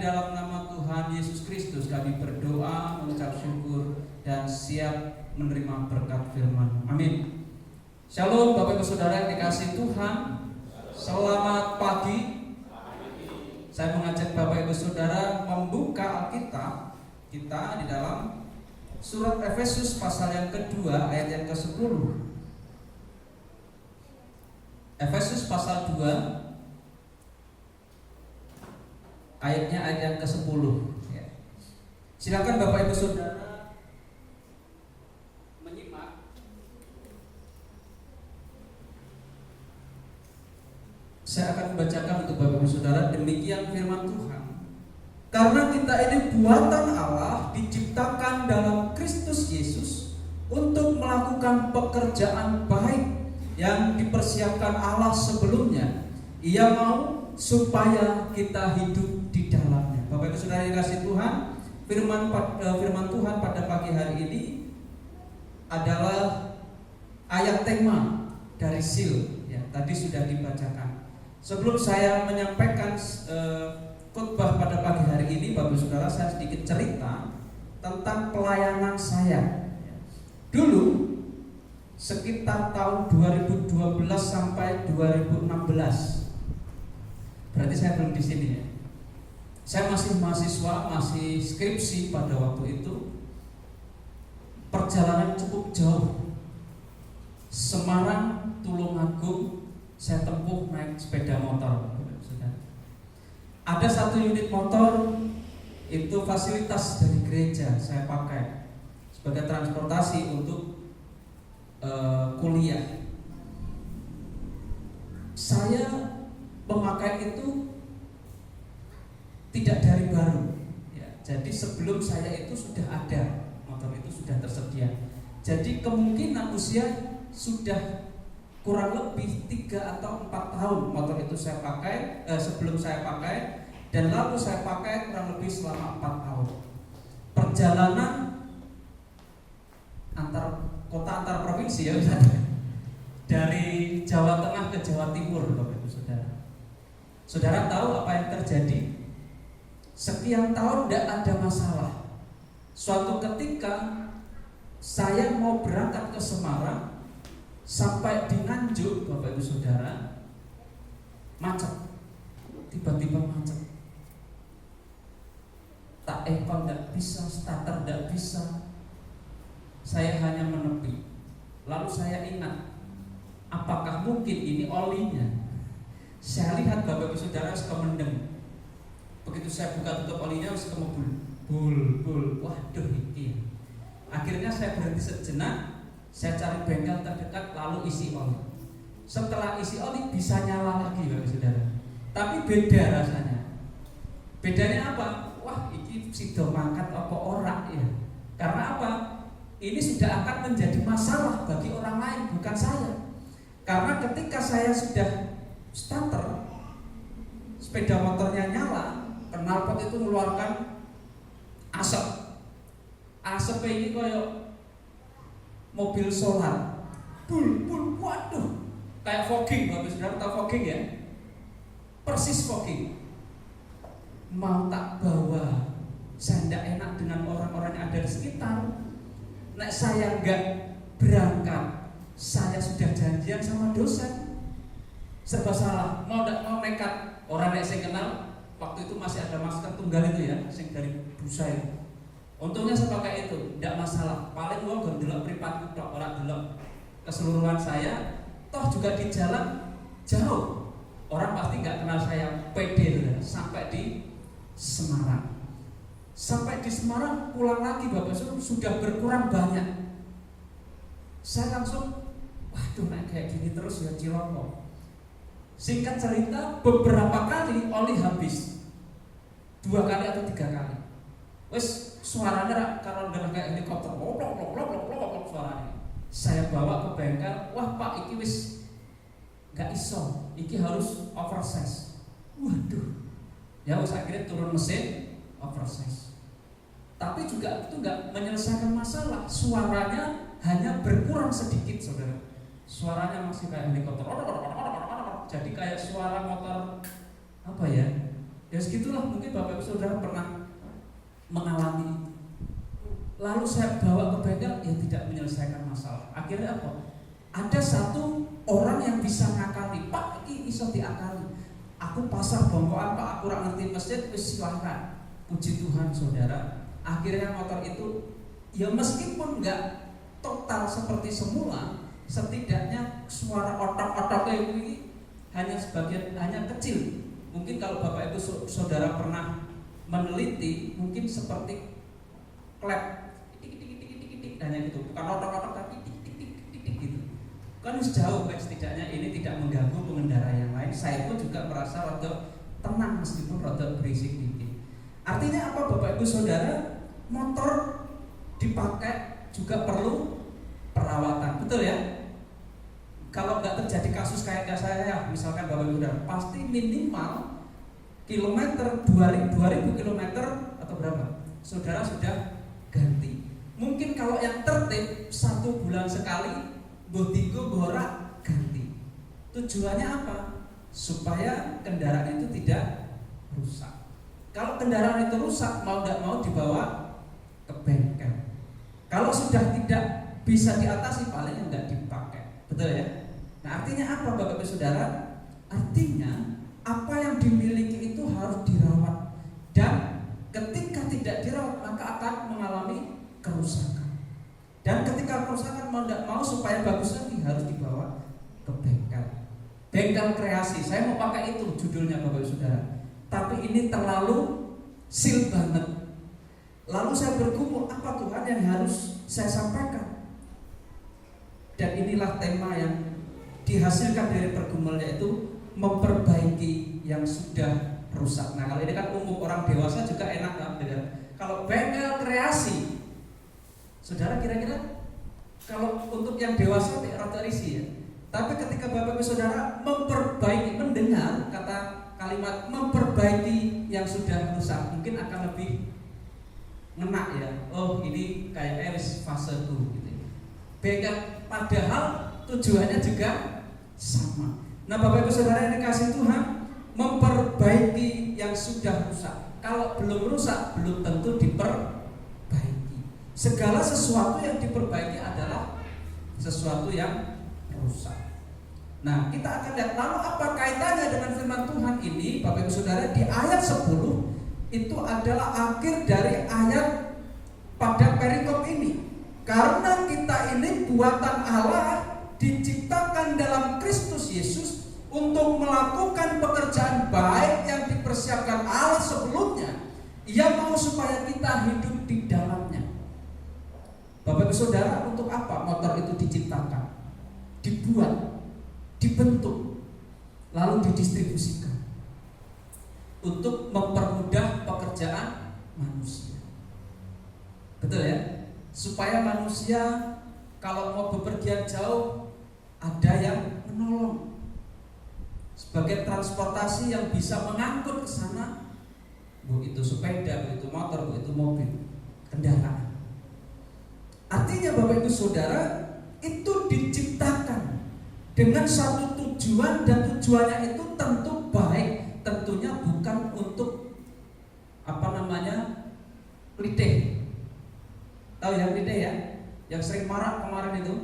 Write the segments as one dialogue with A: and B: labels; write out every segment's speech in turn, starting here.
A: dalam nama Tuhan Yesus Kristus kami berdoa, mengucap syukur, dan siap menerima berkat firman. Amin. Shalom Bapak Ibu Saudara yang dikasihi Tuhan. Selamat pagi. Saya mengajak Bapak Ibu Saudara membuka Alkitab kita di dalam surat Efesus pasal yang kedua ayat yang ke-10. Efesus pasal 2 ayatnya ayat yang ke-10 ya. Silakan Bapak Ibu Saudara menyimak. Saya akan membacakan untuk Bapak Ibu Saudara. Demikian firman Tuhan. Karena kita ini buatan Allah, diciptakan dalam Kristus Yesus untuk melakukan pekerjaan baik yang dipersiapkan Allah sebelumnya. Ia mau supaya kita hidup di dalamnya. Bapak Ibu Saudara yang dikasihi Tuhan, firman Tuhan pada pagi hari ini adalah ayat tema dari Seal ya, tadi sudah dibacakan. Sebelum saya menyampaikan khotbah pada pagi hari ini, Bapak Ibu Saudara, saya sedikit cerita tentang pelayanan saya. Dulu sekitar tahun 2012 sampai 2016. Berarti saya belum di sini ya. Saya masih mahasiswa, masih skripsi pada waktu itu. Perjalanan cukup jauh. Semarang, Tulungagung, saya tempuh naik sepeda motor. Ada satu unit motor, itu fasilitas dari gereja saya pakai sebagai transportasi untuk kuliah. Saya memakai itu tidak dari baru ya. Jadi sebelum saya itu sudah ada, motor itu sudah tersedia. Jadi kemungkinan usia sudah kurang lebih 3 atau 4 tahun motor itu saya pakai, sebelum saya pakai, dan lalu saya pakai kurang lebih selama 4 tahun. Perjalanan antar kota, antar provinsi ya, dari Jawa Tengah ke Jawa Timur, Bapak Ibu Saudara. Saudara tahu apa yang terjadi? Sekian tahun tidak ada masalah. Suatu ketika saya mau berangkat ke Semarang, sampai di Nganjuk, Bapak Ibu Saudara, macet. Tiba-tiba macet. Tak ekor tidak bisa, starter tidak bisa. Saya hanya menepi. Lalu saya ingat, apakah mungkin ini olinya? Saya lihat Bapak Ibu Saudara suka mendem. Begitu saya buka tutup olinya suka ngebul, bul. Waduh ini. Akhirnya saya berhenti sejenak. Saya cari bengkel terdekat lalu isi oli. Setelah isi oli bisa nyala lagi Bapak Ibu Saudara. Tapi beda rasanya. Bedanya apa? Wah ini sido mangkat apa ora ya. Karena apa? Ini sudah akan menjadi masalah bagi orang lain, bukan saya. Karena ketika saya sudah starter, sepeda motornya nyala, knalpot itu mengeluarkan asap. Asap ini kayak mobil solar. Bul, waduh. Kayak fogging, Bapak Saudara tahu fogging ya? Persis fogging. Mau tak bawa, saya tidak enak dengan orang-orang yang ada di sekitar. Nek saya enggak berangkat, saya sudah janjian sama dosen. Serba salah, mau nekat. Orang yang saya kenal waktu itu masih ada masker tunggal itu ya, sing dari busa itu. Untungnya saya pakai itu, tidak masalah. Paling gua delok pripatku tok, ora delok keseluruhan saya. Toh juga di jalan jauh, orang pasti nggak kenal saya. Pede ya. Sampai di Semarang. Sampai di Semarang pulang lagi Bapak Saudara sudah berkurang banyak. Saya langsung, waduh naik kayak gini terus ya ciloko. Singkat cerita, beberapa kali oli habis, 2 kali atau 3 kali. Wes suaranya kalau dengar kayak helikopter, loplok suaranya. Saya bawa ke bengkel, wah Pak, iki wis gak iso, iki harus oversize. Waduh, ya wes akhirnya turun mesin, oversize. Tapi juga itu gak menyelesaikan masalah, suaranya hanya berkurang sedikit, saudara. Suaranya masih kayak helikopter. Jadi kayak suara motor apa ya? Ya segitulah, mungkin Bapak Ibu Saudara pernah mengalami itu. Lalu saya bawa ke bengkel, ya tidak menyelesaikan masalah. Akhirnya apa? Ada satu orang yang bisa ngakali, Pak, ini bisa diakali. Aku pasar bongkoan, Pak, aku kurang ngerti masjid, silahkan. Puji Tuhan saudara, akhirnya motor itu ya meskipun enggak total seperti semula, setidaknya suara otak-otaknya ini hanya sebagian, hanya kecil. Mungkin kalau Bapak Ibu Saudara pernah meneliti, mungkin seperti klep tik-tik-tik-tik-tik, hanya gitu, bukan otak-otak tapi tik-tik-tik-tik gitu. Kan jauh, setidaknya ini tidak mengganggu pengendara yang lain. Saya pun juga merasa rada tenang meskipun rada berisik dikit. Artinya apa Bapak Ibu Saudara? Motor dipakai juga perlu perawatan, betul ya? Kalau nggak terjadi kasus kayak saya, misalkan Bapak Ibu Saudara, pasti minimal kilometer 2000 kilometer atau berapa? Saudara sudah ganti. Mungkin kalau yang tertib 1 bulan sekali, bodigo borak ganti. Tujuannya apa? Supaya kendaraan itu tidak rusak. Kalau kendaraan itu rusak, mau nggak mau dibawa ke bengkel. Kalau sudah tidak bisa diatasi, paling nggak dipakai, betul ya? Nah, artinya apa Bapak Ibu Saudara? Artinya apa yang dimiliki itu harus dirawat, dan ketika tidak dirawat maka akan mengalami kerusakan. Dan ketika kerusakan mau nggak mau supaya bagus lagi harus dibawa ke bengkel. Bengkel kreasi. Saya mau pakai itu judulnya Bapak Ibu Saudara. Tapi ini terlalu sil banget. Lalu saya bergumul, apa Tuhan yang harus saya sampaikan? Dan inilah tema yang dihasilkan dari pergumulan, yaitu memperbaiki yang sudah rusak. Nah, kalau ini kan umum, orang dewasa juga enak kan dengar. Kalau bengkel kreasi, saudara kira-kira kalau untuk yang dewasa rada risih ya. Tapi ketika Bapak Ibu Saudara memperbaiki, mendengar kata kalimat memperbaiki yang sudah rusak, mungkin akan lebih ngena ya. Oh, ini kayak eris fase 2 gitu ya. Bengkel, padahal tujuannya juga sama. Nah, Bapak Ibu Saudara yang dikasihi Tuhan, memperbaiki yang sudah rusak. Kalau belum rusak, belum tentu diperbaiki. Segala sesuatu yang diperbaiki adalah sesuatu yang rusak. Nah, kita akan lihat lalu apa kaitannya dengan firman Tuhan ini, Bapak Ibu Saudara, di ayat 10 itu adalah akhir dari ayat pada perikop ini. Karena kita ini buatan Allah, diciptakan dalam Kristus Yesus untuk melakukan pekerjaan baik yang dipersiapkan Allah sebelumnya. Ia mau supaya kita hidup di dalamnya. Bapak Ibu Saudara, untuk apa motor itu diciptakan, dibuat, dibentuk, lalu didistribusikan? Untuk mempermudah pekerjaan manusia. Betul ya? Supaya manusia kalau mau bepergian jauh ada yang menolong. Sebagai transportasi yang bisa mengangkut ke sana, bu itu sepeda, bu itu motor, bu itu mobil, kendaraan. Artinya Bapak Ibu Saudara, itu diciptakan dengan satu tujuan, dan tujuannya itu tentu baik, tentunya bukan untuk lideh. Tahu ya lideh ya, yang sering marah kemarin itu.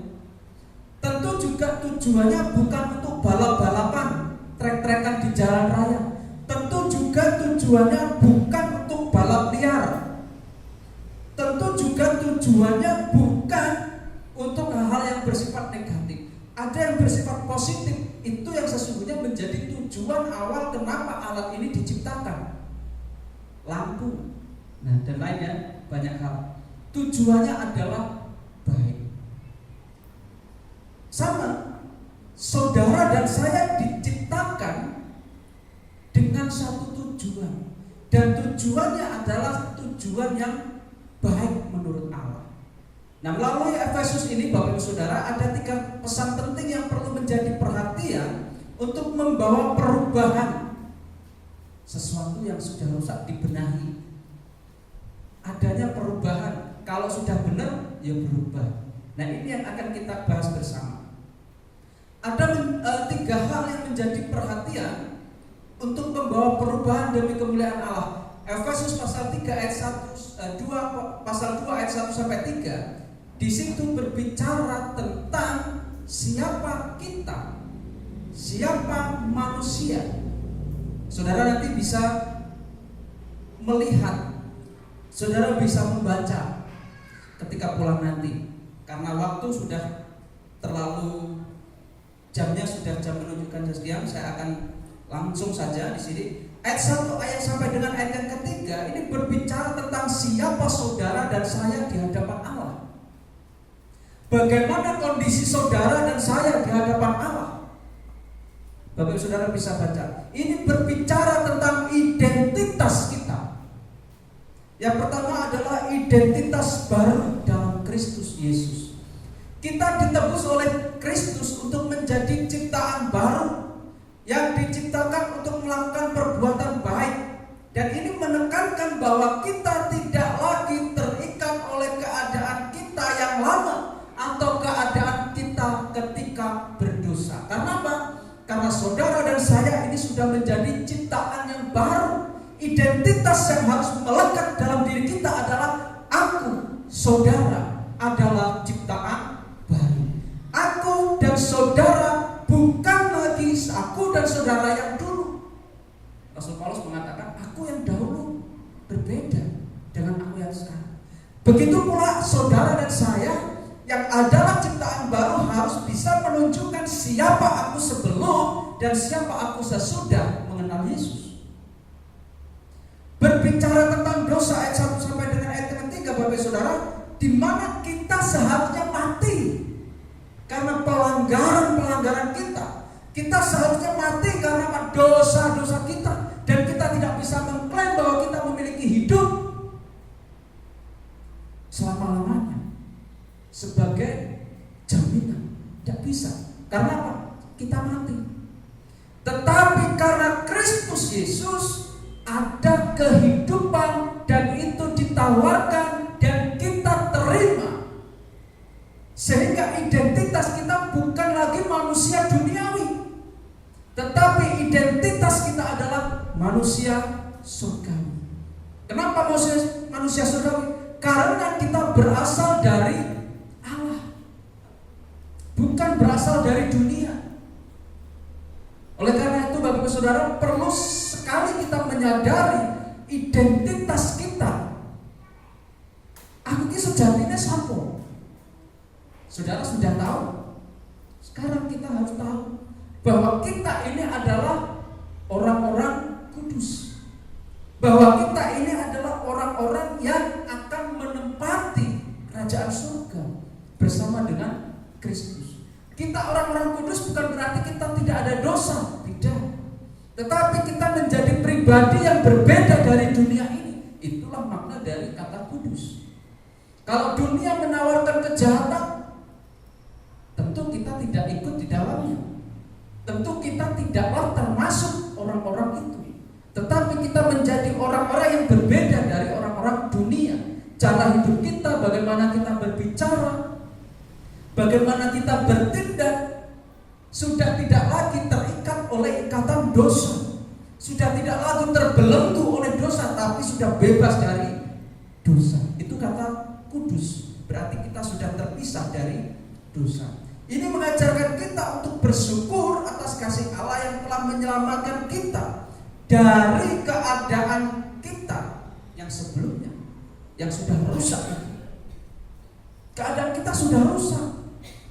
A: Tentu juga tujuannya bukan untuk balap-balapan, trek-trekan di jalan raya. Tentu juga tujuannya bukan untuk balap liar. Tentu juga tujuannya bukan untuk hal-hal yang bersifat negatif. Ada yang bersifat positif. Itu yang sesungguhnya menjadi tujuan awal kenapa alat ini diciptakan. Lampu, nah dan lainnya, banyak hal. Tujuannya adalah baik. Sama, saudara dan saya diciptakan dengan satu tujuan, dan tujuannya adalah tujuan yang baik menurut Allah. Nah, melalui Efesus ini Bapak Ibu Saudara, ada 3 pesan penting yang perlu menjadi perhatian untuk membawa perubahan. Sesuatu yang sudah rusak dibenahi. Adanya perubahan. Kalau sudah benar, ya berubah. Nah, ini yang akan kita bahas bersama. Ada 3 hal yang menjadi perhatian
B: untuk membawa perubahan demi kemuliaan Allah. Efesus pasal 3 ayat 2 pasal 2 ayat 1 sampai 3 di situ berbicara tentang siapa kita, siapa manusia. Saudara nanti bisa melihat, saudara bisa membaca ketika pulang nanti. Karena waktu sudah terlalu, jamnya sudah jam menunjukkan jam, saya akan langsung saja di sini. Ayat 1 ayat sampai dengan ayat yang ketiga ini berbicara tentang siapa saudara dan saya di hadapan Allah. Bagaimana kondisi saudara dan saya di hadapan Allah. Bapak saudara bisa baca. Ini berbicara tentang identitas kita. Yang pertama adalah identitas baru dalam Kristus Yesus. Kita ditebus oleh Kristus untuk menjadi ciptaan baru yang diciptakan untuk melakukan perbuatan baik. Dan ini menekankan bahwa kita tidak lagi terikat oleh keadaan kita yang lama atau keadaan kita ketika berdosa. Karena apa? Karena saudara dan saya ini sudah menjadi ciptaan yang baru. Identitas yang harus melekat dalam diri kita adalah aku, saudara, adalah ciptaan baru. Aku dan saudara bukan lagi aku dan saudara yang dulu. Rasul Paulus mengatakan, aku yang dahulu berbeda dengan aku yang sekarang. Begitu pula saudara dan saya yang adalah ciptaan baru harus bisa menunjukkan siapa aku sebelum dan siapa aku sesudah mengenal Yesus. Berbicara tentang dosa ayat 1 sampai dengan ayat yang 3, Bapak Saudara, di mana kita seharusnya mati karena pelanggaran kita. Kita seharusnya mati karena dosa-dosa kita, dan kita tidak bisa mengklaim bahwa kita memiliki hidup selama-lamanya sebagai jaminan. Tidak bisa. Karena apa? Kita mati. Tetapi karena Kristus Yesus ada kehidupan, dan itu ditawarkan dan kita terima, sehingga identitas kita bukan lagi manusia duniawi, tetapi identitas kita adalah manusia surgawi. Kenapa manusia surgawi? Karena kita berasal dari Allah, bukan berasal dari dunia. Oleh karena itu Bapak Saudara, perlu sekali kita menyadari identitas kita. Aku ini sejatinya siapa? Saudara sudah tahu. Sekarang kita harus tahu bahwa kita ini adalah orang-orang kudus, bahwa kita ini adalah orang-orang yang akan menempati kerajaan surga bersama dengan Kristus. Kita orang-orang kudus bukan berarti kita tidak ada dosa, tidak. Tetapi kita menjadi pribadi yang berbeda dari dunia ini. Itulah makna dari kata kudus. Kalau dunia menawarkan kejahatan, tentu kita tidak ikut di dalamnya. Tentu kita tidaklah termasuk orang-orang itu. Tetapi kita menjadi orang-orang yang berbeda dari orang-orang dunia. Cara hidup kita, bagaimana kita berbicara, bagaimana kita bertindak, sudah tidak lagi terikat oleh ikatan dosa, sudah tidak lagi terbelenggu oleh dosa, tapi sudah bebas dari dosa. Itu kata kudus, berarti kita sudah terpisah dari dosa. Ini mengajarkan kita untuk bersyukur atas kasih Allah yang telah menyelamatkan kita dari keadaan kita yang sebelumnya, yang sudah rusak. Keadaan kita sudah rusak,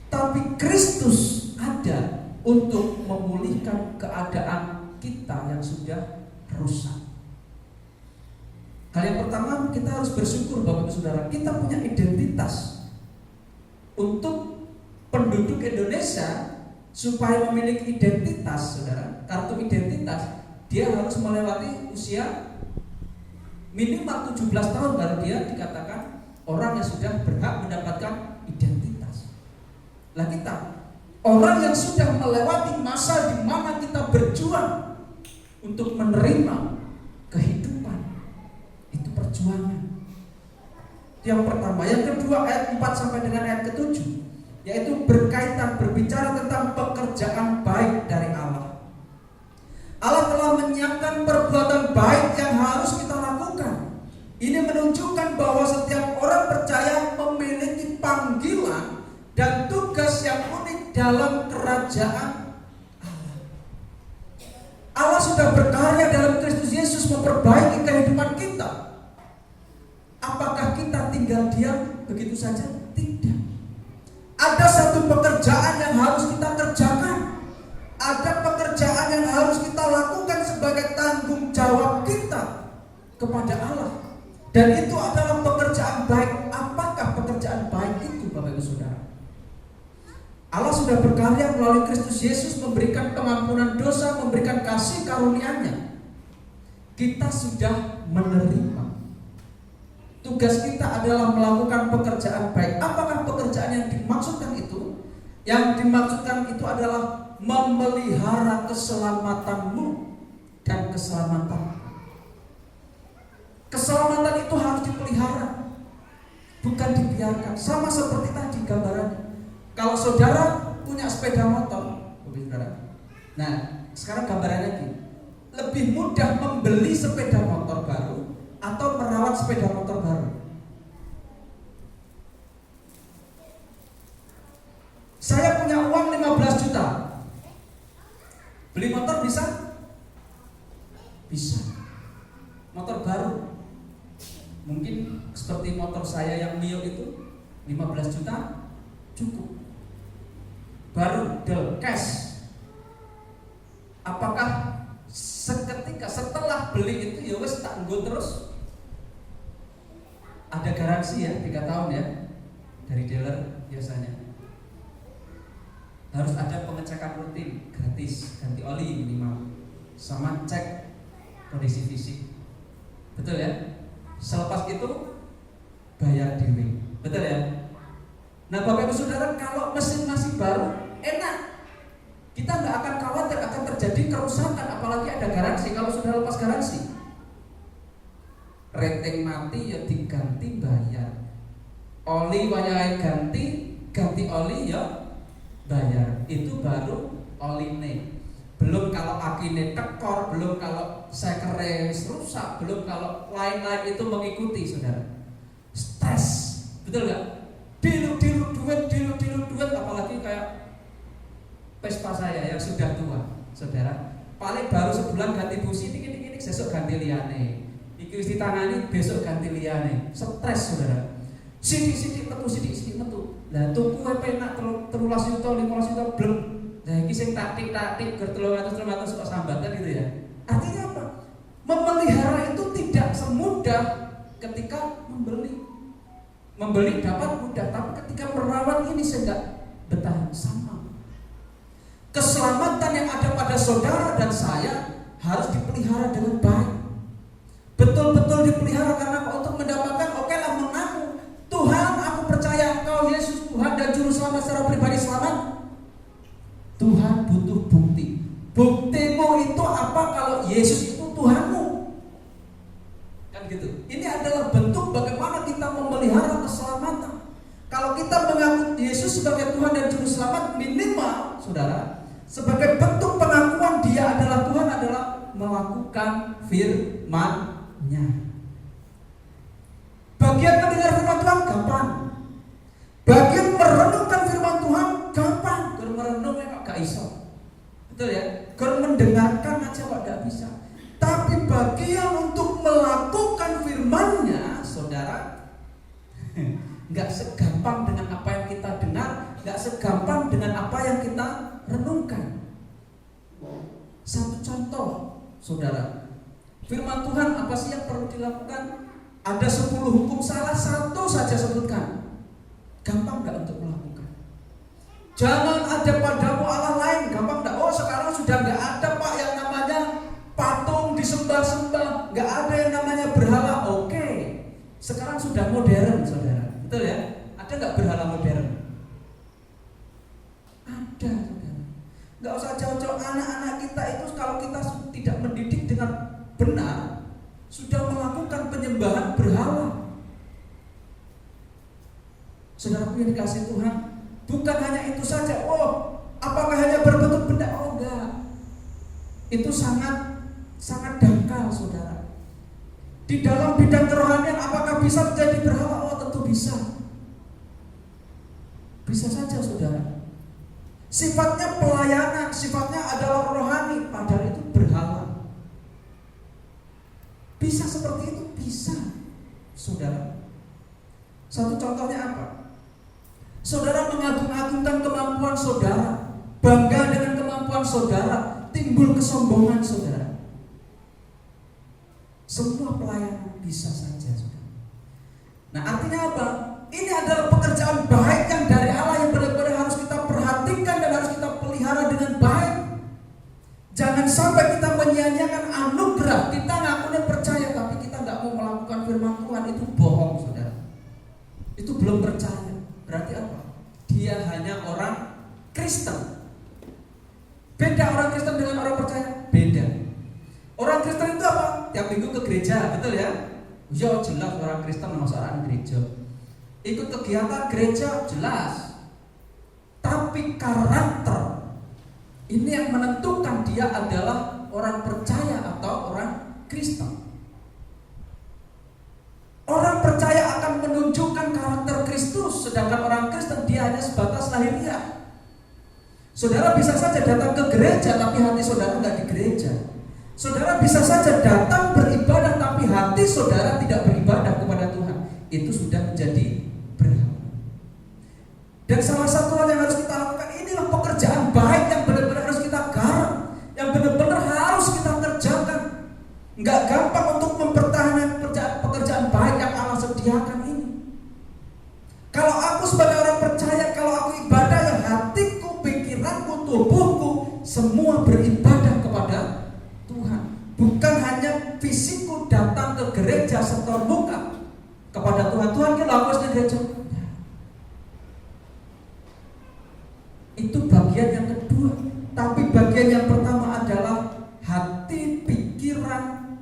B: tapi Kristus ada untuk memulihkan keadaan kita yang sudah rusak. Hal yang pertama, kita harus bersyukur Bapak Ibu Saudara, kita punya identitas. Untuk penduduk Indonesia supaya memiliki identitas, Saudara, kartu identitas, dia harus melewati usia minimal 17 tahun baru dia dikatakan orang yang sudah berhak mendapatkan identitas. Lah kita, orang yang sudah melewati masa di mana kita berjuang untuk menerima kehidupan, itu perjuangan. Yang pertama, yang kedua ayat 4 sampai dengan ayat ke-7, yaitu berkaitan berbicara tentang pekerjaan baik dari Allah. Allah telah menyiapkan perbuatan baik yang harus kita lakukan. Ini menunjukkan bahwa setiap orang percaya memiliki panggilan dan tugas yang unik dalam kerajaan Allah. Allah sudah berkarya dalam Kristus Yesus memperbaiki kehidupan kita. Apakah kita tinggal diam begitu saja? Tidak. Ada satu pekerjaan yang harus kita kerjakan. Ada pekerjaan yang harus kita lakukan sebagai tanggung jawab kita kepada Allah. Dan itu adalah pekerjaan baik. Apakah pekerjaan baik itu, Bapak Ibu Saudara? Allah sudah berkarya melalui Kristus Yesus memberikan pengampunan dosa, memberikan kasih karunia-Nya. Kita sudah menerima. Tugas kita adalah melakukan pekerjaan baik. Apakah pekerjaan yang dimaksudkan itu? Yang dimaksudkan itu adalah memelihara keselamatanmu dan keselamatan. Keselamatan itu harus dipelihara, bukan dibiarkan. Sama seperti tadi gambarannya. Kalau saudara punya sepeda motor, nah sekarang gambarannya gini, lebih mudah membeli sepeda motor baru atau merawat sepeda motor baru? Saya punya uang 15 juta, beli motor bisa? Bisa. Motor baru, mungkin seperti motor saya yang Mio itu 15 juta cukup. Baru del cash. Apakah seketika setelah beli itu ya wes tak nggo terus? Ada garansi ya 3 tahun ya dari dealer biasanya. Harus ada pengecekan rutin gratis, ganti oli minimal, sama cek kondisi fisik. Betul ya? Selepas itu bayar dewe. Betul ya? Nah Bapak Ibu Saudara, kalau mesin masih baru enak, kita nggak akan khawatir akan terjadi kerusakan, apalagi ada garansi. Kalau sudah lepas garansi, rating mati ya diganti bayar. Oli wayai ganti oli ya bayar. Itu baru oline. Belum kalau akine tekor, belum kalau sekere rusak, belum kalau lain-lain itu mengikuti saudara. Stres, betul nggak? Dilu duit, apalagi kayak Vespa saya yang sudah tua, saudara. Paling baru sebulan ganti busi, dikit-dikit besok ganti liane. Iki wis ditangani, besok ganti liane. Stres saudara. Sidik metu. Lah tuku penak 13 juta, 15 juta belum. Nah iki sing taktik ger 300 kok sambatan gitu ya. Artinya apa? Memelihara itu tidak semudah ketika membeli. Membeli dapat mudah, tapi ketika merawat ini sedang bertahan sama. Keselamatan yang ada pada saudara dan saya harus dipelihara dengan baik. Betul-betul dipelihara karena untuk mendapatkan lah mengaku Tuhan, aku percaya Engkau Yesus Tuhan dan Juru Selamat secara pribadi selamat. Tuhan butuh bukti. Buktimu itu apa kalau Yesus itu Tuhanmu? Kan gitu. Ini adalah bentuk bagaimana kita memelihara keselamatan. Kalau kita mengaku Yesus sebagai Tuhan dan Juru Selamat, minimal saudara, sebagai bentuk pengakuan Dia adalah Tuhan adalah melakukan firman-Nya. Bagian mendengar firman Tuhan gampang. Bagian merenungkan firman Tuhan gampang. Kalau merenung kok gak iso. Betul ya? Kalau mendengarkan aja kok gak bisa. Tapi bagian untuk melakukan firman-Nya, saudara, gak segampang dengan apa yang kita dengar, gak segampang dengan apa yang kita renungkan. Satu contoh, saudara, firman Tuhan apa sih yang perlu dilakukan? Ada 10 hukum, salah satu saja sebutkan. Gampang gak untuk melakukan? Jangan ada padamu Allah lain, gampang gak? Oh sekarang sudah gak ada Pak yang namanya patung disembah-sembah, gak ada yang namanya berhala. Oke, sekarang sudah modern saudara, betul ya? Ada gak berhala modern? Ada saudara. Gak usah jauh-jauh, anak-anak kita itu kalau kita tidak mendidik dengan benar, sudah melakukan penyembahan berhala. Saudara yang dikasih Tuhan, bukan hanya itu saja. Oh, apakah hanya berbentuk benda? Oh enggak. Itu sangat sangat dangkal, saudara. Di dalam bidang kerohanian apakah bisa menjadi berhala? Oh, tentu bisa. Bisa saja, saudara. Sifatnya pelayanan, sifatnya adalah rohani, padahal itu berhala. Bisa seperti itu? Bisa, saudara. Satu contohnya apa? Saudara mengagung-agungkan kemampuan saudara, bangga dengan kemampuan saudara, timbul kesombongan saudara. Semua pelayanan bisa saja, saudara. Nah, artinya apa? Ini adalah pekerjaan baik yang dari Allah yang benar-benar harus kita perhatikan dan harus kita pelihara dengan baik. Jangan sampai kita menyia-nyiakan anugerah. Kita ngakunya percaya tapi kita nggak mau melakukan firman Tuhan, itu bohong, saudara. Itu belum percaya. Berarti apa? Dia hanya orang Kristen. Beda orang Kristen dengan orang percaya? Beda. Orang Kristen itu apa? Tiap minggu ke gereja, betul ya? Ya jelas orang Kristen masuk orang gereja. Ikut kegiatan gereja jelas. Tapi karakter ini yang menentukan dia adalah orang percaya atau orang Kristen. Orang percaya akan menunjukkan karakter Kristus, sedangkan orang Kristen dia hanya sebatas lahiriah. Saudara bisa saja datang ke gereja tapi hati saudara nggak di gereja. Saudara bisa saja datang beribadah tapi hati saudara tidak beribadah kepada Tuhan. Itu sudah menjadi berhala. Dan salah satu hal yang harus kita lakukan, inilah pekerjaan baik yang benar-benar harus kita garap, yang benar-benar harus kita kerjakan. Nggak gampang untuk mempertahankan pekerjaan baik yang Allah sediakan ini. Kalau aku sebagai orang percaya, kalau aku ibadah, yang hatiku, pikiranku, tubuhku semua beribadah kepada Tuhan. Bukan hanya fisikku datang ke gereja setor muka kepada Tuhan. Tuhan kita lakukan di gereja. Itu bagian yang kedua. Tapi bagian yang pertama adalah hati, pikiran,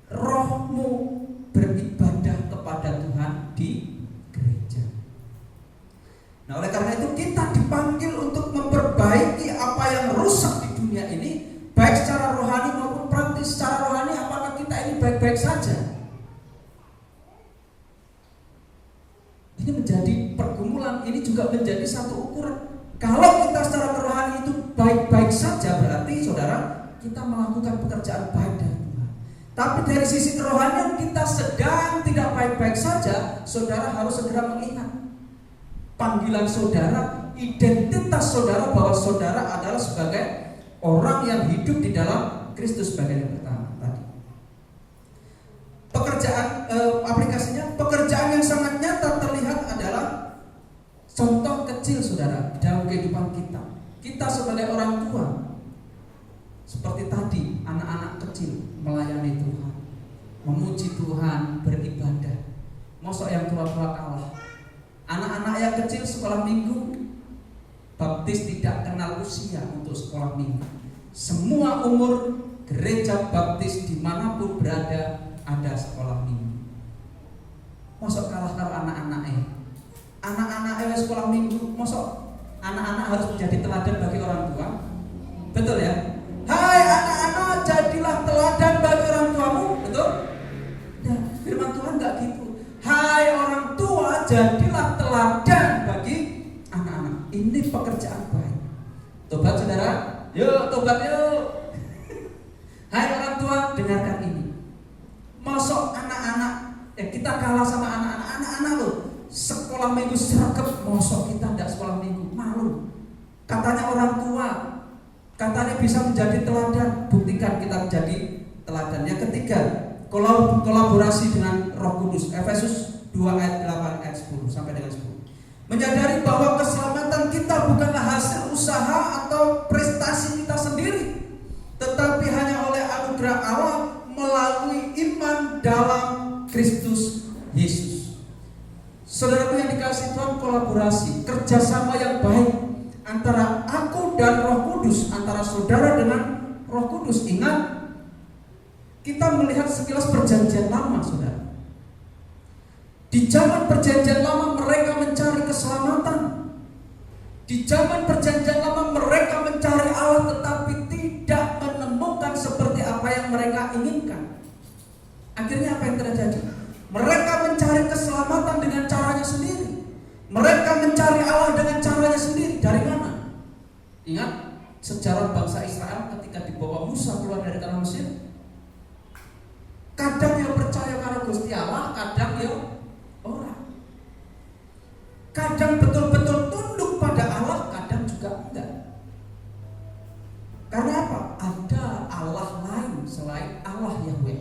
B: rohmu beribadah kepada Tuhan di gereja. Nah, oleh karena itu kita dipanggil untuk memperbaiki apa yang rusak di dunia ini, baik secara rohani maupun praktis. Secara rohani apakah kita ini baik-baik saja? Ini menjadi pergumulan, ini juga menjadi satu ukuran. Kalau kita secara rohani itu baik-baik saja, berarti saudara kita melakukan pekerjaan baik dari Tuhan. Tapi dari sisi kerohanian kita sedang tidak baik-baik saja, saudara harus segera mengingat panggilan saudara, identitas saudara, bahwa saudara adalah sebagai orang yang hidup di dalam Kristus sebagai yang pertama tadi. Pekerjaan aplikasinya, pekerjaan yang sangat nyata terlihat adalah contoh kecil saudara dalam kehidupan kita. Kita sebagai orang tua, seperti tadi anak-anak kecil melayani Tuhan, memuji Tuhan, beribadah. Mosok yang tua-tua kalah. Anak-anak yang kecil sekolah minggu, baptis tidak kenal usia untuk sekolah minggu. Semua umur gereja baptis dimanapun berada ada sekolah minggu. Mosok kalah kalau anak-anaknya. Anak-anak sekolah minggu, mosok anak-anak harus menjadi teladan bagi orang tua. Betul ya? Hai anak-anak, jadilah teladan bagi orang tuamu. Betul? Nah, firman Tuhan gak gitu. Hai orang tua, jadilah teladan bagi anak-anak. Ini pekerjaan baik. Tobat saudara, yuk tobat yuk. Hai orang tua, dengarkan ini. Mosok anak-anak, kita kalah sama anak-anak loh. Sekolah minggu seragam, mosok kita tidak sekolah minggu, malu. Katanya orang tua, katanya bisa menjadi teladan, buktikan kita menjadi teladan. Yang ketiga, kolaborasi dengan Roh Kudus. Efesus 2 ayat 8 ayat 10 sampai dengan 10. Menyadari bahwa keselamatan kita bukanlah hasil usaha atau prestasi kita sendiri, tetapi hanya oleh anugerah Allah melalui iman dalam Kristus Yesus. Saudaraku yang dikasihi Tuhan, kolaborasi, kerjasama yang baik antara aku dan Roh Kudus, antara saudara dengan Roh Kudus. Ingat, kita melihat sekilas perjanjian lama, saudara. Di zaman perjanjian lama mereka mencari keselamatan. Di zaman perjanjian lama mereka mencari Allah, tetapi tidak menemukan seperti apa yang mereka terjadi? Mereka mencari keselamatan dengan caranya sendiri. Mereka mencari Allah dengan caranya sendiri. Dari mana? Ingat sejarah bangsa Israel ketika dibawa Musa keluar dari tanah Mesir. Kadang yang percaya karena Gusti Allah, kadang yang orang. Kadang betul-betul tunduk pada Allah, kadang juga enggak. Karena apa? Ada Allah lain selain Allah Yahweh.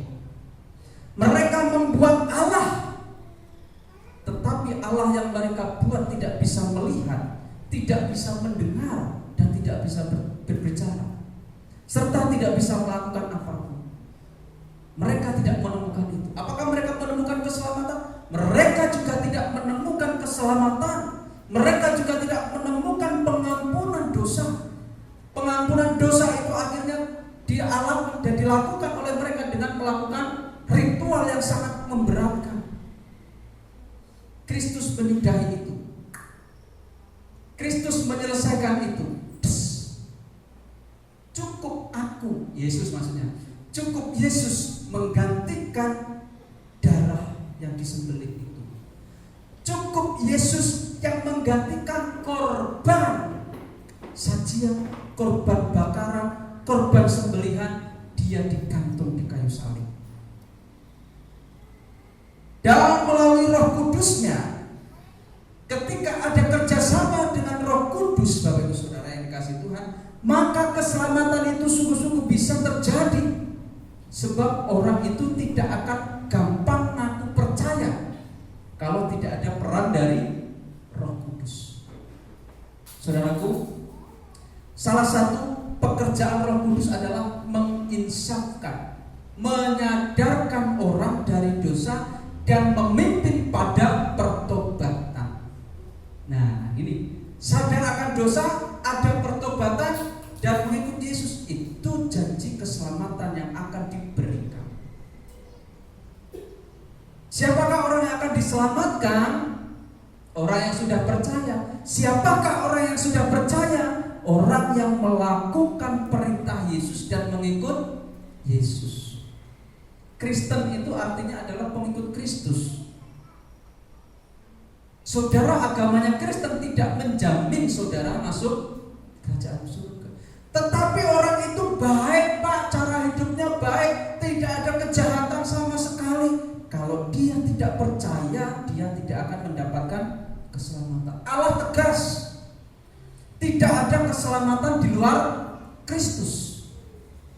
B: Mereka membuat Allah, tetapi Allah yang mereka buat tidak bisa melihat, tidak bisa mendengar, dan tidak bisa berbicara, serta tidak bisa melakukan apapun. Mereka tidak menemukan itu. Apakah mereka menemukan keselamatan? Mereka juga tidak menemukan keselamatan. Mereka juga tidak menemukan pengampunan dosa. Pengampunan dosa itu akhirnya dialami dan dilakukan oleh mereka dengan melakukan ritual yang sangat memberatkan. Kristus menyudahi itu. Kristus menyelesaikan itu. Cukup aku, Yesus maksudnya, cukup Yesus menggantikan darah yang disembelih itu. Cukup Yesus yang menggantikan korban sajian, korban bakaran, korban sembelihan. Dia digantung di kayu salib. Dan melalui Roh Kudusnya, ketika ada kerjasama dengan Roh Kudus, Bapak Ibu Saudara yang dikasihi Tuhan, maka keselamatan itu sungguh-sungguh bisa terjadi. Sebab orang itu tidak akan gampang ngaku percaya kalau tidak ada peran dari Roh Kudus. Saudaraku, salah satu pekerjaan Roh Kudus adalah menginsafkan, menyadarkan orang dari dosa dan memimpin pada pertobatan. Nah, ini sadar akan dosa, ada pertobatan dan mengikut Yesus. Itu janji keselamatan yang akan diberikan. Siapakah orang yang akan diselamatkan? Orang yang sudah percaya. Siapakah orang yang sudah percaya? Orang yang melakukan perintah Yesus dan mengikut Yesus. Kristen itu artinya adalah pengikut Kristus. Saudara, agamanya Kristen tidak menjamin saudara masuk kerajaan surga. Tetapi orang itu baik, Pak, cara hidupnya baik, tidak ada kejahatan sama sekali. Kalau dia tidak percaya, dia tidak akan mendapatkan keselamatan. Allah tegas, tidak ada keselamatan di luar Kristus.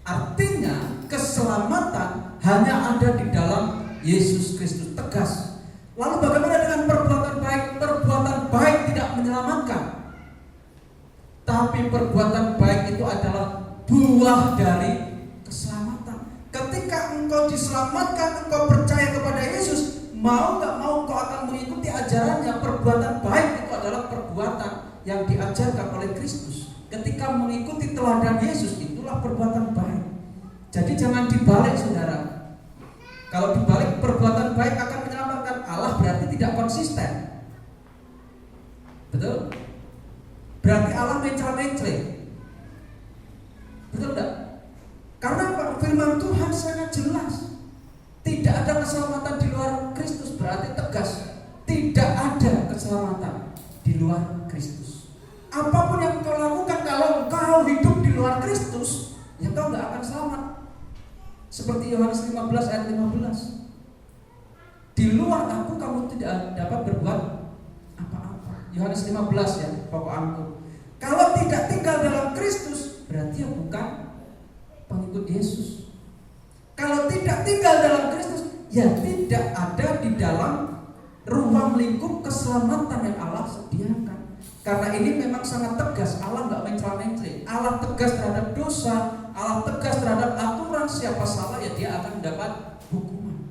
B: Artinya keselamatan hanya ada di dalam Yesus Kristus. Tegas. Lalu bagaimana dengan perbuatan baik? Perbuatan baik tidak menyelamatkan, tapi perbuatan baik itu adalah buah dari keselamatan. Ketika engkau diselamatkan, engkau percaya kepada Yesus, mau gak mau engkau akan mengikuti ajarannya. Perbuatan baik itu adalah perbuatan yang diajarkan oleh Kristus. Ketika mengikuti teladan Yesus, itulah perbuatan baik. Jadi jangan dibalik, saudara. Kalau dibalik perbuatan baik akan menyelamatkan, Allah berarti tidak konsisten. Betul? Berarti Allah mencela-mencela. Betul tidak? Karena firman Tuhan sangat jelas. Tidak ada keselamatan di luar Kristus. Berarti tegas, tidak ada keselamatan di luar Kristus. Apapun yang kau lakukan, kalau kau hidup di luar Kristus, ya kau gak akan selamat. Seperti Yohanes 15 ayat 15. Di luar aku kamu tidak dapat berbuat apa-apa. Yohanes 15 ya, pokok aku. Kalau tidak tinggal dalam Kristus, berarti ya bukan pengikut Yesus. Kalau tidak tinggal dalam Kristus, ya tidak ada di dalam ruang lingkup keselamatan yang Allah sediakan. Karena ini memang sangat tegas. Allah nggak mencela-mencela. Allah tegas terhadap dosa. Allah tegas terhadap aturan. Siapa salah ya dia akan mendapat hukuman.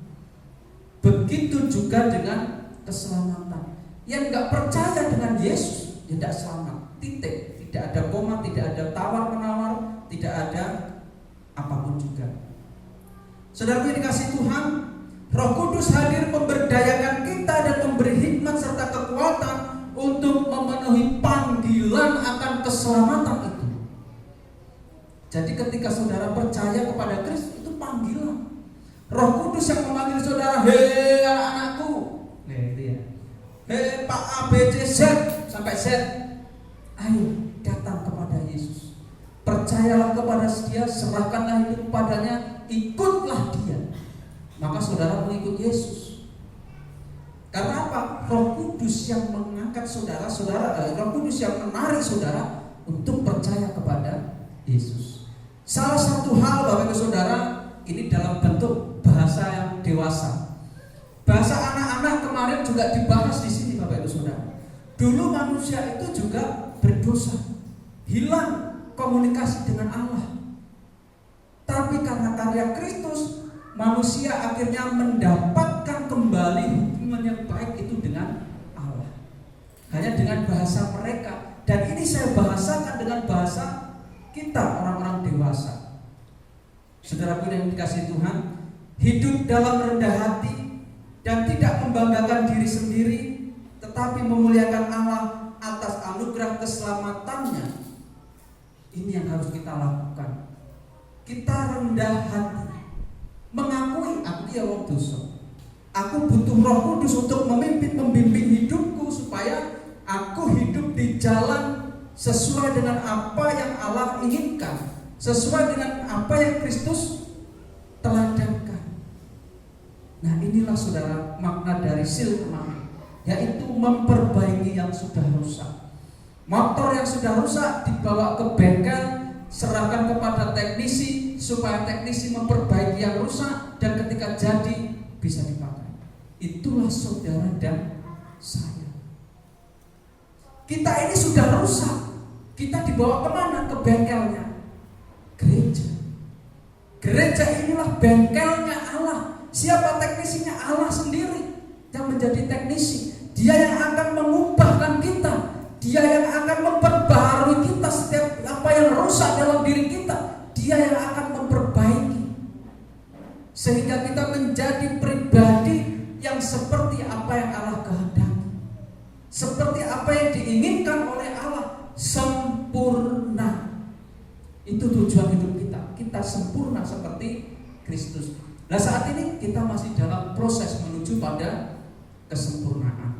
B: Begitu juga dengan keselamatan. Yang nggak percaya dengan Yesus ya tidak selamat. Titik. Tidak ada koma, tidak ada tawar-menawar, tidak ada apapun juga. Saudara yang dikasihi Tuhan, Roh Kudus hadir memberdayakan kita dan memberi hikmat serta kekuatan untuk memenuhi panggilan akan keselamatan itu. Jadi ketika saudara percaya kepada Kristus, itu panggilan. Roh Kudus yang memanggil saudara, Hei Pak A, B, C, Z sampai Z, ayo datang kepada Yesus. Percayalah kepada Dia, serahkanlah hidup kepadanya, ikutlah Dia. Maka saudara mengikut Yesus. Karena apa? Roh Kudus yang mengangkat saudara, Roh Kudus yang menarik saudara untuk percaya kepada Yesus. Salah satu hal Bapak Ibu Saudara, ini dalam bentuk bahasa yang dewasa. Bahasa anak-anak kemarin juga dibahas di sini Bapak Ibu Saudara. Dulu manusia itu juga berdosa, hilang komunikasi dengan Allah. Tapi karena karya Kristus, manusia akhirnya mendapatkan kembali hubungan yang baik itu dengan Allah. Hanya dengan bahasa mereka. Dan ini saya bahasakan dengan bahasa kita orang-orang dewasa. Saudaraku yang dikasihi Tuhan, hidup dalam rendah hati dan tidak membanggakan diri sendiri, tetapi memuliakan Allah atas anugerah keselamatannya. Ini yang harus kita lakukan. Kita rendah hati, mengakui aku ya wong dosa. Aku butuh Roh Kudus untuk membimbing hidupku supaya aku hidup di jalan sesuai dengan apa yang Allah inginkan, sesuai dengan apa yang Kristus teladankan. Nah, inilah saudara makna dari seal kemarin, yaitu memperbaiki yang sudah rusak. Motor yang sudah rusak dibawa ke bengkel, serahkan kepada teknisi supaya teknisi memperbaiki yang rusak, dan ketika jadi bisa dipakai. Itulah saudara dan saya. Kita ini sudah rusak, kita dibawa kemana? Ke bengkelnya gereja. Gereja inilah bengkelnya Allah. Siapa teknisinya? Allah sendiri yang menjadi teknisi. Dia yang akan mengubahkan kita, Dia yang akan memperbaharui kita. Setiap apa yang rusak dalam diri kita, Dia yang akan memperbaiki, sehingga kita menjadi pribadi yang seperti apa yang Allah kehendaki, seperti apa yang diinginkan oleh Allah, sempurna. Itu tujuan hidup kita. Kita sempurna seperti Kristus. Nah, saat ini kita masih dalam proses menuju pada kesempurnaan.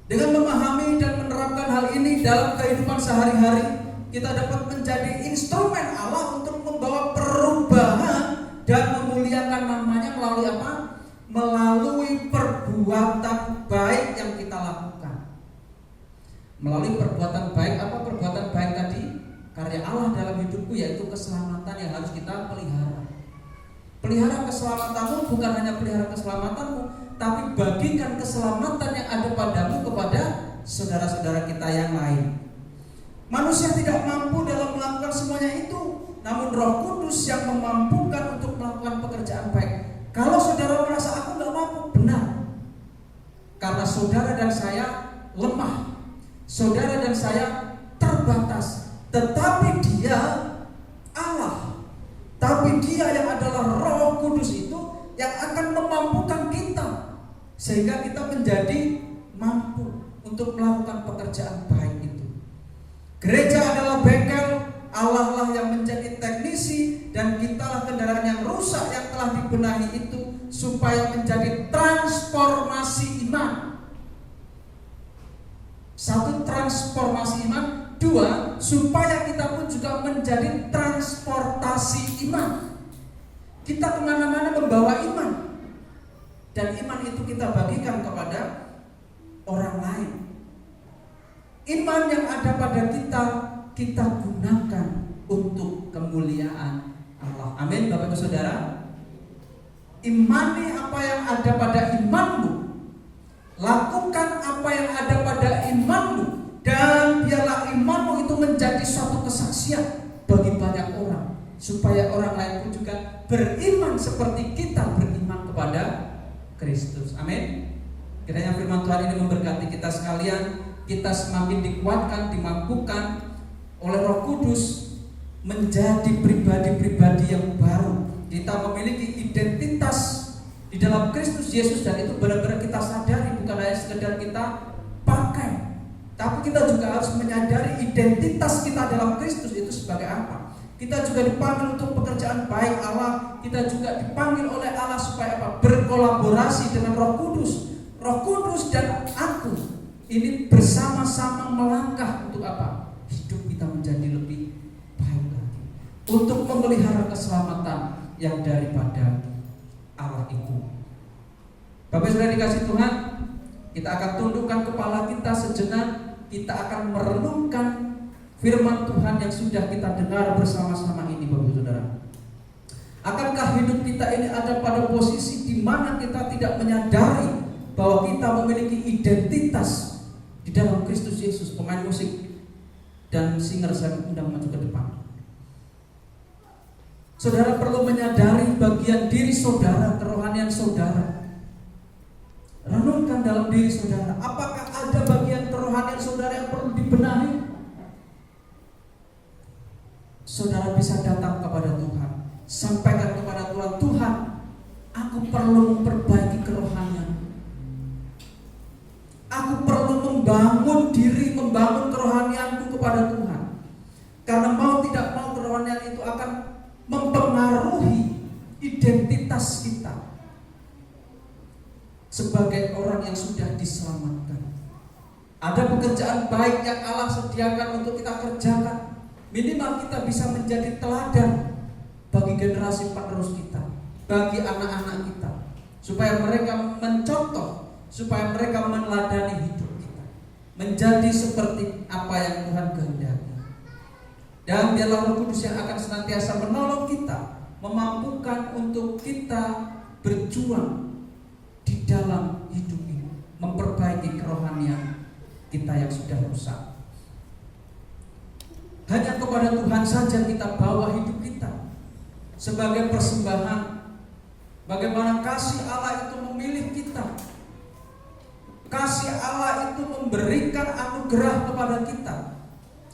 B: Dengan memahami dan menerapkan hal ini dalam kehidupan sehari-hari, kita dapat menjadi instrumen Allah untuk membawa perubahan dan memuliakan namanya melalui apa? Melalui perbuatan baik yang kita lakukan. Melalui perbuatan baik, apa perbuatan baik tadi? Karya Allah dalam hidupku, yaitu keselamatan yang harus kita pelihara. Pelihara keselamatanmu, bukan hanya pelihara keselamatanmu, tapi bagikan keselamatan yang ada padamu kepada saudara-saudara kita yang lain. Manusia tidak mampu dalam melakukan semuanya itu, namun Roh Kudus yang memampukan untuk melakukan pekerjaan baik. Kalau saudara merasa aku gak mampu, benar. Karena saudara dan saya lemah, saudara dan saya terbatas. Tetapi Dia Allah, tapi Dia yang adalah Roh Kudus itu yang akan memampukan kita, sehingga kita menjadi mampu untuk melakukan pekerjaan baik itu. Gereja adalah bengkel, Allah lah yang menjadi teknisi, dan kitalah kendaraan yang rusak yang telah dibenahi itu supaya menjadi transformasi iman. Satu, transformasi iman. Dua, supaya kita pun juga menjadi transportasi iman. Kita kemana-mana membawa iman, dan iman itu kita bagikan kepada orang lain. Iman yang ada pada kita, kita gunakan untuk kemuliaan Allah. Amin, Bapak Ibu Saudara. Imani apa yang ada pada imanmu, lakukan apa yang ada pada imanmu, dan biarlah imanmu itu menjadi suatu kesaksian bagi banyak orang, supaya orang lain pun juga beriman seperti kita beriman kepada Kristus. Amin. Kiranya firman Tuhan ini memberkati kita sekalian. Kita semakin dikuatkan, dimampukan oleh Roh Kudus menjadi pribadi-pribadi yang baru. Kita memiliki identitas di dalam Kristus Yesus, dan itu benar-benar kita sadari, bukan hanya sekedar kita pakai, tapi kita juga harus menyadari identitas kita dalam Kristus itu sebagai apa. Kita juga dipanggil untuk pekerjaan baik Allah. Kita juga dipanggil oleh Allah supaya apa? Berkolaborasi dengan Roh Kudus. Roh Kudus dan aku ini bersama-sama melangkah untuk apa? Hidup kita menjadi lebih baik lagi, untuk memelihara keselamatan yang daripada Allah itu. Bapak sudah dikasih Tuhan, kita akan tundukkan kepala kita sejenak. Kita akan merenungkan firman Tuhan yang sudah kita dengar bersama-sama ini, Bapak Saudara. Akankah hidup kita ini ada pada posisi di mana kita tidak menyadari bahwa kita memiliki identitas di dalam Kristus Yesus? Pemain musik dan singer saya undang maju ke depan. Saudara perlu menyadari bagian diri saudara, kerohanian saudara. Renungkan dalam diri saudara, apakah ada bagian kerohanian saudara yang perlu dibenahi? Saudara bisa datang kepada Tuhan, sampaikan kepada Tuhan, Tuhan, aku perlu memperbaiki kerohanian. Aku perlu membangun diri, membangun kerohanianku kepada Tuhan. Karena mau tidak mau kerohanian itu akan mempengaruhi identitas kita sebagai orang yang sudah diselamatkan. Ada pekerjaan baik yang Allah sediakan untuk kita kerjakan. Minimal kita bisa menjadi teladan bagi generasi penerus kita, bagi anak-anak kita, supaya mereka mencontoh, supaya mereka meneladani hidup kita, menjadi seperti apa yang Tuhan kehendaki. Dan biarlah Roh Kudus yang akan senantiasa menolong kita, memampukan untuk kita berjuang di dalam hidup ini, memperbaiki kerohanian kita yang sudah rusak. Hanya kepada Tuhan saja kita bawa hidup kita sebagai persembahan. Bagaimana kasih Allah itu memilih kita, kasih Allah itu memberikan anugerah kepada kita.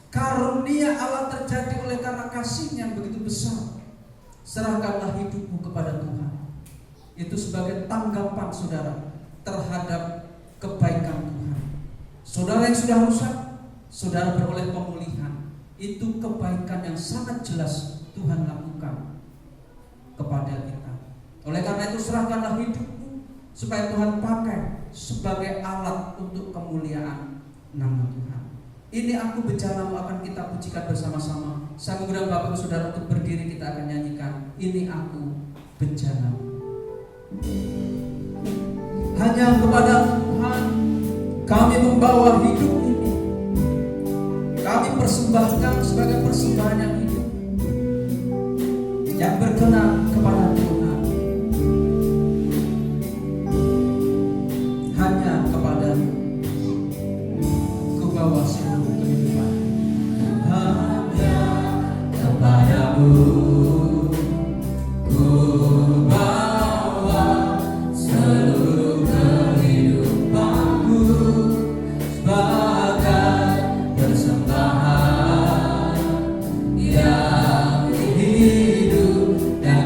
B: Karunia Allah terjadi oleh karena kasih-Nya yang begitu besar. Serahkanlah hidupmu kepada Tuhan. Itu sebagai tanggapan saudara terhadap kebaikan Tuhan. Saudara yang sudah rusak, saudara beroleh pemulihan. Itu kebaikan yang sangat jelas Tuhan lakukan kepada kita. Oleh karena itu serahkanlah hidupmu supaya Tuhan pakai sebagai alat untuk kemuliaan nama Tuhan. Ini aku bencanamu akan kita pujikan bersama-sama. Saya mengundang Bapak Ibu Saudara untuk berdiri, kita akan nyanyikan Ini Aku Bencanamu. Hanya kepada Tuhan kami membawa hidup ini. Kami persembahkan sebagai persembahan yang hidup, yang berkenan kepada Tuhan. Hanya kepadamu ku bawa seluruh kehidupan. Hanya kepadamu ku bawa seluruh kehidupanku sebagai persembahan yang hidup dan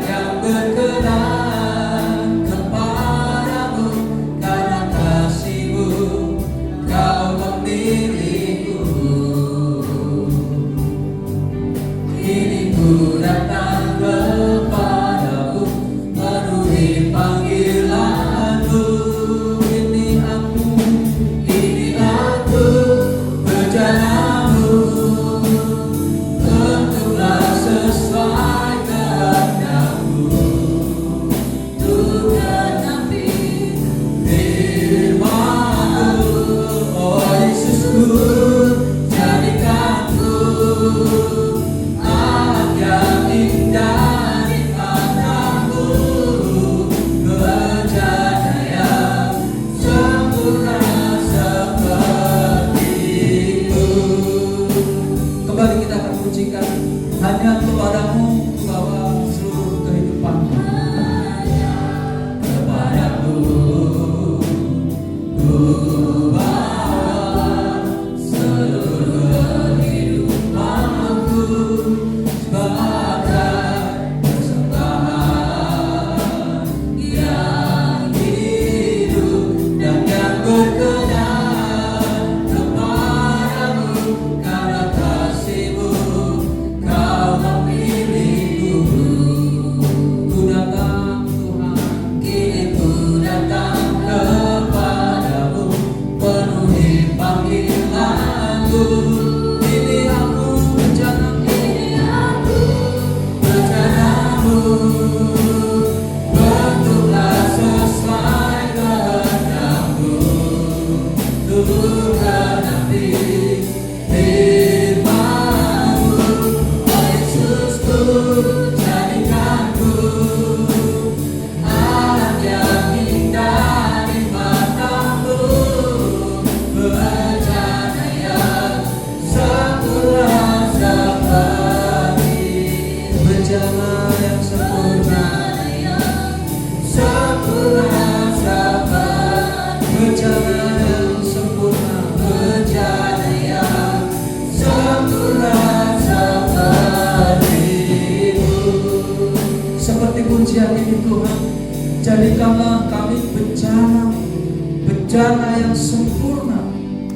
B: bejana yang sempurna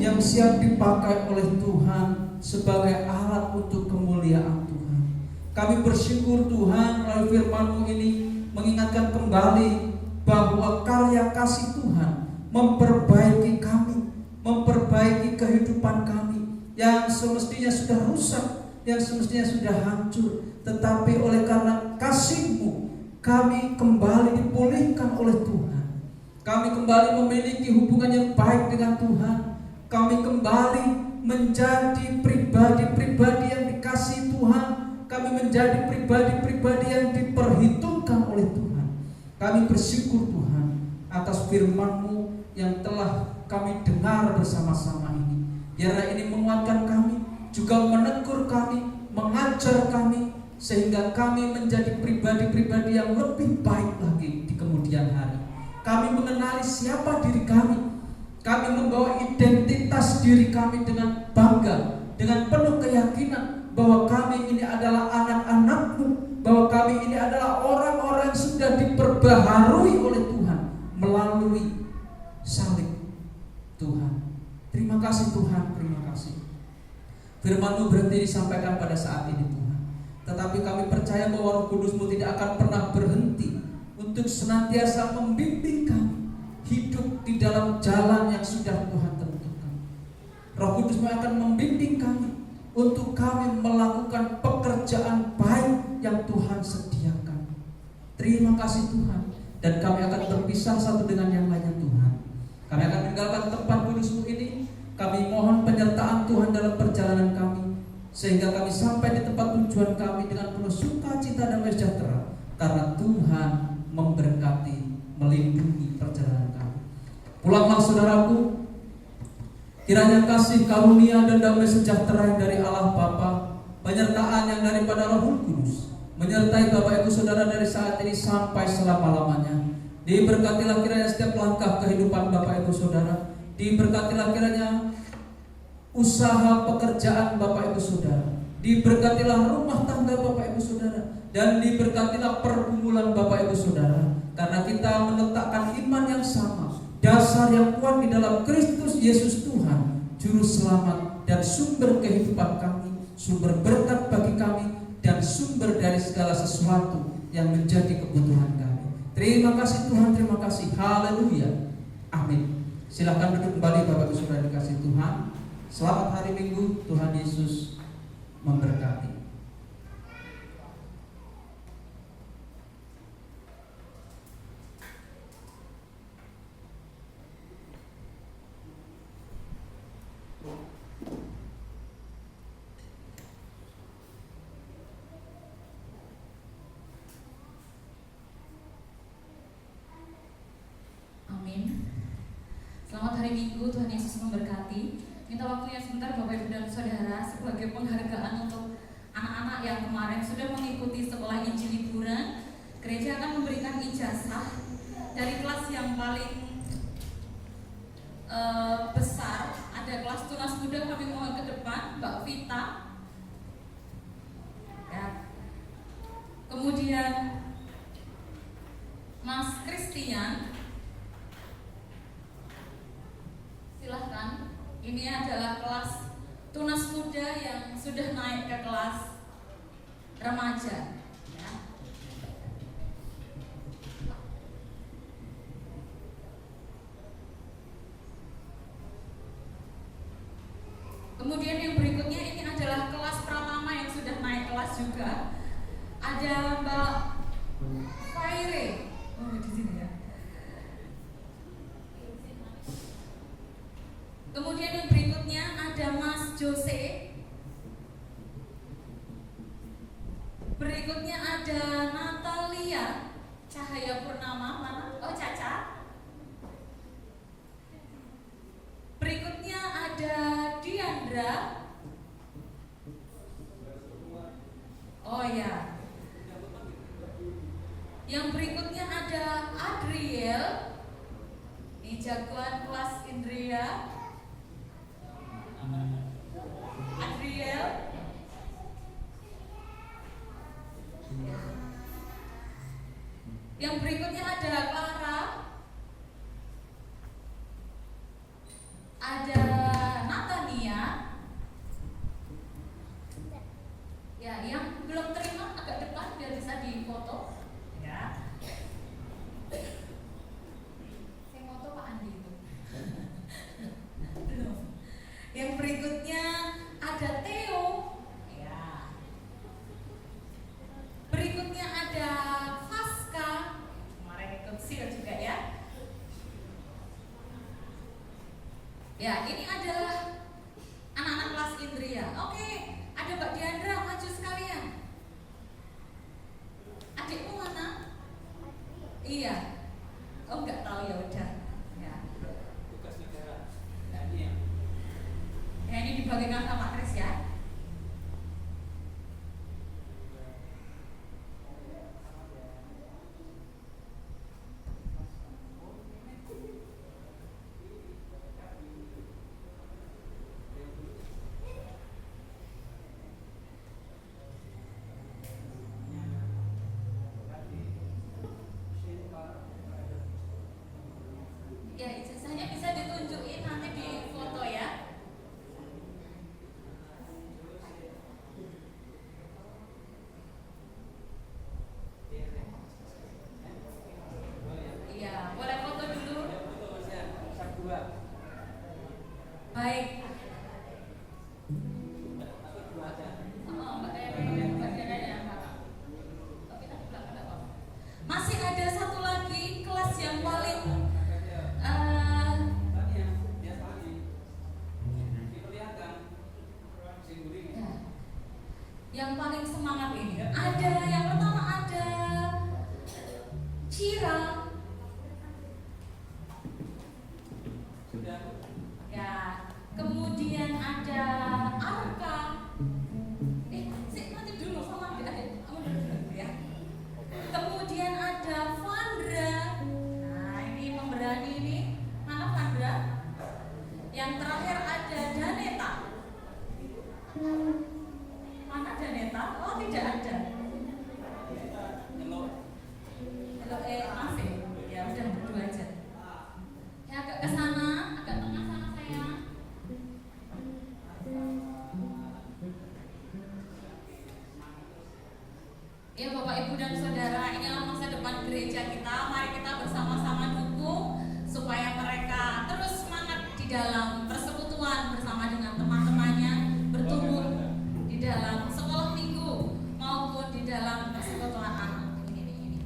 B: yang siap dipakai oleh Tuhan sebagai alat untuk kemuliaan Tuhan. Kami bersyukur Tuhan melalui firman-Mu ini mengingatkan kembali bahwa karya kasih Tuhan memperbaiki kami, memperbaiki kehidupan kami yang semestinya sudah rusak, yang semestinya sudah hancur, tetapi oleh karena kasih-Mu kami kembali dipulihkan oleh Tuhan. Kami kembali memiliki hubungan yang baik dengan Tuhan. Kami kembali menjadi pribadi-pribadi yang dikasihi Tuhan. Kami menjadi pribadi-pribadi yang diperhitungkan oleh Tuhan. Kami bersyukur Tuhan atas firman-Mu yang telah kami dengar bersama-sama ini. Biarlah ini menguatkan kami, juga menegur kami, mengajar kami, sehingga kami menjadi pribadi-pribadi yang lebih baik lagi di kemudian hari. Kami mengenali siapa diri kami. Kami membawa identitas diri kami dengan bangga, dengan penuh keyakinan bahwa kami ini adalah anak-anak-Mu, bahwa kami ini adalah orang-orang yang sudah diperbaharui oleh Tuhan melalui salib Tuhan. Terima kasih Tuhan, terima kasih. Firman-Mu berhenti disampaikan pada saat ini Tuhan, tetapi kami percaya bahwa Roh Kudus-Mu tidak akan pernah berhenti untuk senantiasa membimbing kami hidup di dalam jalan yang sudah Tuhan tentukan. Roh Kudus-Mu akan membimbing kami untuk kami melakukan pekerjaan baik yang Tuhan sediakan. Terima kasih Tuhan. Dan kami akan berpisah satu dengan yang lainnya Tuhan. Kami akan meninggalkan tempat kudus-Mu ini. Kami mohon penyertaan Tuhan dalam perjalanan kami, sehingga kami sampai di tempat tujuan kami dengan penuh sukacita dan sejahtera, karena Tuhan memberkati, melindungi perjalanan kami. Pulanglah saudaraku, kiranya kasih karunia dan damai sejahtera yang dari Allah Bapa, penyertaan yang daripada Roh Kudus menyertai Bapak Ibu Saudara dari saat ini sampai selama-lamanya. Diberkatilah kiranya setiap langkah kehidupan Bapak Ibu Saudara. Diberkatilah kiranya usaha pekerjaan Bapak Ibu Saudara. Diberkatilah rumah tangga Bapak Ibu Saudara. Dan diberkatilah pergumulan Bapak Ibu Saudara. Karena kita meletakkan iman yang sama, dasar yang kuat di dalam Kristus Yesus Tuhan, Juru Selamat dan sumber kehidupan kami, sumber berkat bagi kami, dan sumber dari segala sesuatu yang menjadi kebutuhan kami. Terima kasih Tuhan, terima kasih. Haleluya. Amin. Silakan duduk kembali Bapak Ibu Saudara dikasih Tuhan. Selamat hari Minggu, Tuhan Yesus memberkati.
C: Amin. Selamat hari Minggu, Tuhan Yesus memberkati. Minta waktunya sebentar Bapak Ibu dan Saudara sebagai penghargaan untuk anak-anak yang kemarin sudah mengikuti sekolah Injil liburan. Gereja akan memberikan ijazah dari kelas yang paling besar. Ada kelas tunas muda, kami mohon ke depan, Mbak Vita. Ya. Kemudian Mas Christian. Silahkan, ini adalah kelas tunas muda yang sudah naik ke kelas remaja ya. Kemudian yang berikutnya ini adalah kelas pratama yang sudah naik kelas juga. Ada Mbak Faire, di sini ya. Kemudian yang berikutnya ada Mas Jose. Berikutnya ada Natalia Cahaya Purnama, mana? Oh, Caca. Berikutnya ada Diandra. Oh ya. Yang berikutnya ada Adriel. Ini jagoan kelas Indria. Adriel. Yang berikutnya ada Clara. ada Natania. Ya, yang belum terima agak depan biar bisa difoto. Ya. Saya foto Pak Andi itu. Belum. Yang berikutnya ada Theo. Ya. Berikutnya ada Faska. Kemarin ikut SIL juga ya. Ya, ini adalah anak-anak kelas Indria. Oke, ada Mbak Diandra, maju sekalian. Adikmu mana? Iya. Oh, nggak tahu, ya udah. Ya.
A: Tugas negara. Nah, ini ya.
C: Ya, ini dibagikan sama Kris ya. Ya, ijazahnya bisa ditunjukin nanti di foto ya. Iya, boleh foto dulu. Baik. Oh, Mbak Diana ya, Mbak. Tapi tak belakang ada apa? Masih ada satu lagi kelas yang paling yang paling semangat ini. Ada yang pertama ada Cira. Ya, kemudian ada Arka. Nanti dulu sama adik. Kamu dulu ya. Kemudian ada Vandra. Nah, ini pemberani ini. Mana Vandra? Yang terakhir ada Daneta. Mana Daneta? Oh, tidak ada. Hello, masih. Ya udah berdua aja. Ya, agak ke sana, agak tengah sana sayang. Ya Bapak Ibu dan Saudara, inilah masa depan gereja kita. Mari kita bersama-sama dukung supaya mereka terus semangat di dalam persekutuan bersama dengan teman-temannya, bertumbuh di dalam sekolah minggu maupun di dalam persekutuan anak. Ini.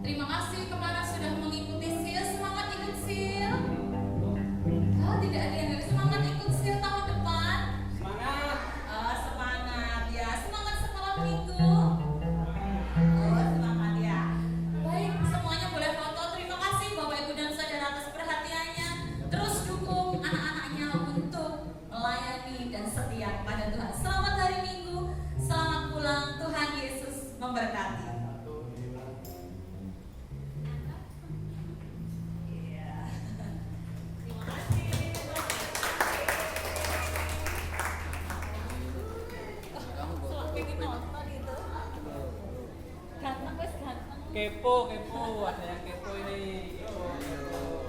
C: Terima kasih kepada sudah mengikuti SIL. Semangat ikut SIL. Oh, tidak ada yang semangat ikut SIL tahun depan.
A: Semangat.
C: Semangat ya. Semangat sekolah minggu. Semangat ya. Baik, semuanya boleh foto. Terima kasih Bapak Ibu dan Saudara atas perhatiannya. Terus dukung anak-anaknya untuk melayani dan setia pada Tuhan. Selamat hari Minggu. Selamat pulang. Tuhan Yesus memberkati. Iya. Terima kasih. Pengen nonton itu. Ganteng wes ganteng.
A: Kepo, ada yang kepo ini. Yo, kepo.